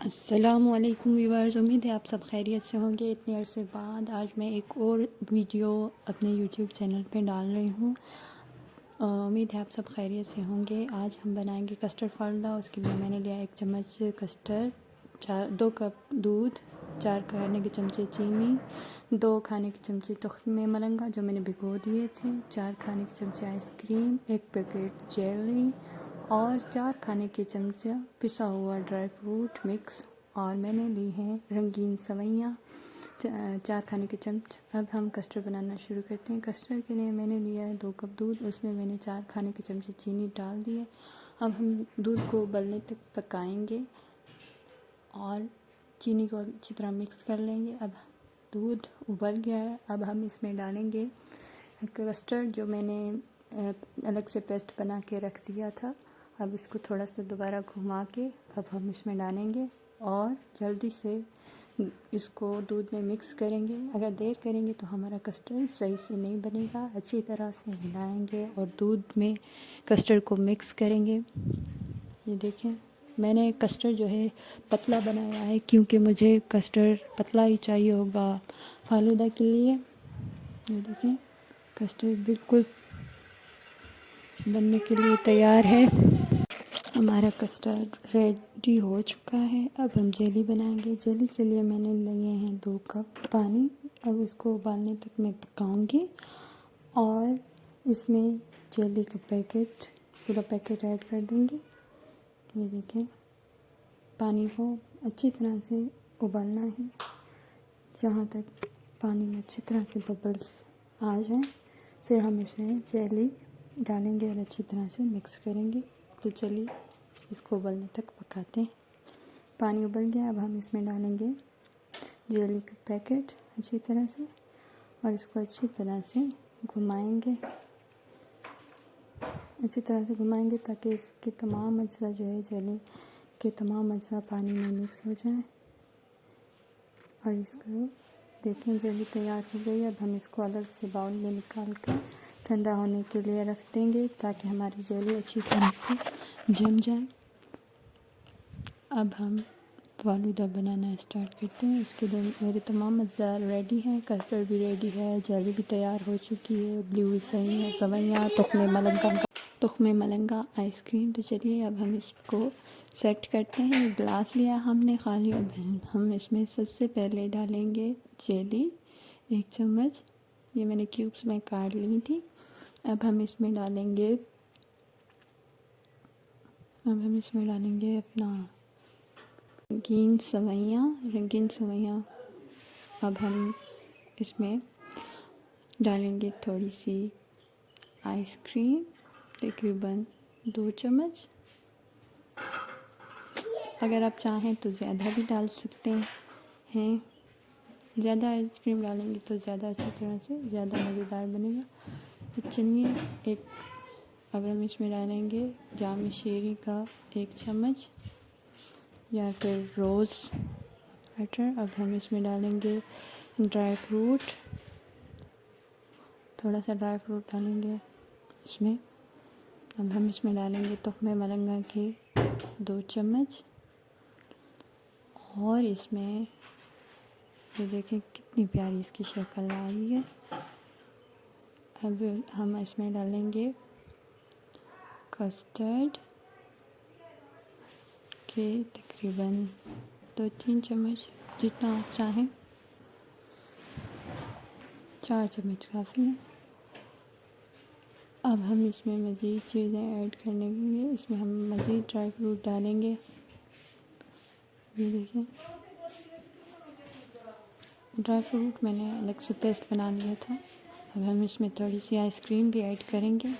अस्सलामुअलैकुम व्यूअर्स, उम्मीद है आप सब खैरियत से होंगे। इतने अरसे बाद आज मैं एक और वीडियो अपने यूट्यूब चैनल पे डाल रही हूँ। उम्मीद है आप सब खैरियत से होंगे। आज हम बनाएंगे कस्टर्ड फालूदा। उसके लिए मैंने लिया 1 चम्मच कस्टर्ड, 2 कप दूध, 4 खाने के चमचे चीनी, 2 खाने के चमचे तुख्मे मलंगा जो मैंने भिगो दिए थे, 4 खाने के चमचे आइसक्रीम, 1 पैकेट जेली और 4 खाने के चमचा पिसा हुआ ड्राई फ्रूट मिक्स, और मैंने ली हैं रंगीन सवैयाँ 4 खाने के चमच। अब हम कस्टर्ड बनाना शुरू करते हैं। कस्टर्ड के लिए मैंने लिया है 2 कप दूध, उसमें मैंने 4 खाने के चमचे चीनी डाल दिए। अब हम दूध को उबलने तक पकाएंगे और चीनी को अच्छी तरह मिक्स कर लेंगे। अब दूध उबल गया है। अब हम इसमें डालेंगे कस्टर्ड जो मैंने अलग से पेस्ट बना के रख दिया था। अब इसको थोड़ा सा दोबारा घुमा के अब हम इसमें डालेंगे और जल्दी से इसको दूध में मिक्स करेंगे। अगर देर करेंगे तो हमारा कस्टर्ड सही से नहीं बनेगा। अच्छी तरह से हिलाएंगे और दूध में कस्टर्ड को मिक्स करेंगे। ये देखें, मैंने कस्टर्ड जो है पतला बनाया है क्योंकि मुझे कस्टर्ड पतला ही चाहिए होगा फालूदा के लिए। ये देखें, कस्टर्ड बिल्कुल बनने के लिए तैयार है। हमारा कस्टर्ड रेडी हो चुका है। अब हम जेली बनाएंगे। जेली के लिए मैंने लिए हैं 2 कप पानी। अब इसको उबालने तक मैं पकाऊंगी और इसमें जेली का पूरा पैकेट ऐड कर दूंगी। ये देखें, पानी को अच्छी तरह से उबालना है जहाँ तक पानी में अच्छी तरह से बबल्स आ जाएं। फिर हम इसमें जेली डालेंगे और अच्छी तरह से मिक्स करेंगे। तो चलिए इसको उबलने तक पकाते हैं। पानी उबल गया। अब हम इसमें डालेंगे जेली का पैकेट अच्छी तरह से और इसको अच्छी तरह से घुमाएंगे। अच्छी तरह से घुमाएंगे ताकि इसके तमाम अज्जा जो है जेली के तमाम अज्जा पानी में मिक्स हो जाए। और इसको देखें, जेली तैयार हो गई। अब हम इसको अलग से बाउल में निकाल कर ठंडा होने के लिए रख देंगे ताकि हमारी जेली अच्छी तरह से जम जाए। अब हम फालूदा बनाना स्टार्ट करते हैं। इसके लिए मेरे तमाम अज्जा रेडी हैं। कस्टर्ड भी रेडी है, जेली भी तैयार हो चुकी है, ब्लू सवैयाँ, तुख्मे मलंगा, आइसक्रीम। तो चलिए अब हम इसको सेट करते हैं। एक गिलास लिया हमने खाली। अब हम इसमें सबसे पहले डालेंगे जेली 1 चम्मच। ये मैंने क्यूब्स में काट ली थी। अब हम इसमें डालेंगे अपना रंगीन सवैयाँ। अब हम इसमें डालेंगे थोड़ी सी आइसक्रीम, तकरीबन 2 चम्मच। अगर आप चाहें तो ज़्यादा भी डाल सकते हैं। ज़्यादा आइसक्रीम डालेंगे तो ज़्यादा अच्छी तरह से ज़्यादा मज़ेदार बनेगा। तो चलिए अब हम इसमें डालेंगे जाम शेरी का 1 चम्मच या फिर रोज़ वाटर। अब हम इसमें डालेंगे ड्राई फ्रूट, थोड़ा सा ड्राई फ्रूट डालेंगे इसमें। अब हम इसमें डालेंगे तुख्मे मलंगा के 2 चम्मच और इसमें ये देखें कितनी प्यारी इसकी शक्ल आ रही है। अब हम इसमें डालेंगे कस्टर्ड के तकरीबन 2-3 चम्मच, जितना आप चाहें। 4 चम्मच काफ़ी है। अब हम इसमें मज़ीद चीज़ें ऐड करने के लिए इसमें हम मज़ीद ड्राई फ्रूट डालेंगे। ये देखें, ड्राई फ्रूट मैंने अलग से पेस्ट बना लिया था। अब हम इसमें थोड़ी सी आइसक्रीम भी ऐड करेंगे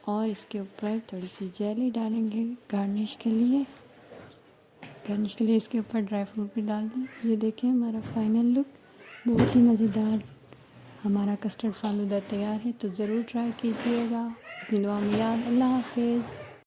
और इसके ऊपर थोड़ी सी जेली डालेंगे गार्निश के लिए इसके ऊपर ड्राई फ्रूट भी डाल दें। ये देखें, हमारा फाइनल लुक बहुत ही मज़ेदार हमारा कस्टर्ड फालूदा तैयार है। तो ज़रूर ट्राई कीजिएगा। अपनी दुआ में याद। अल्लाह हाफ़िज़।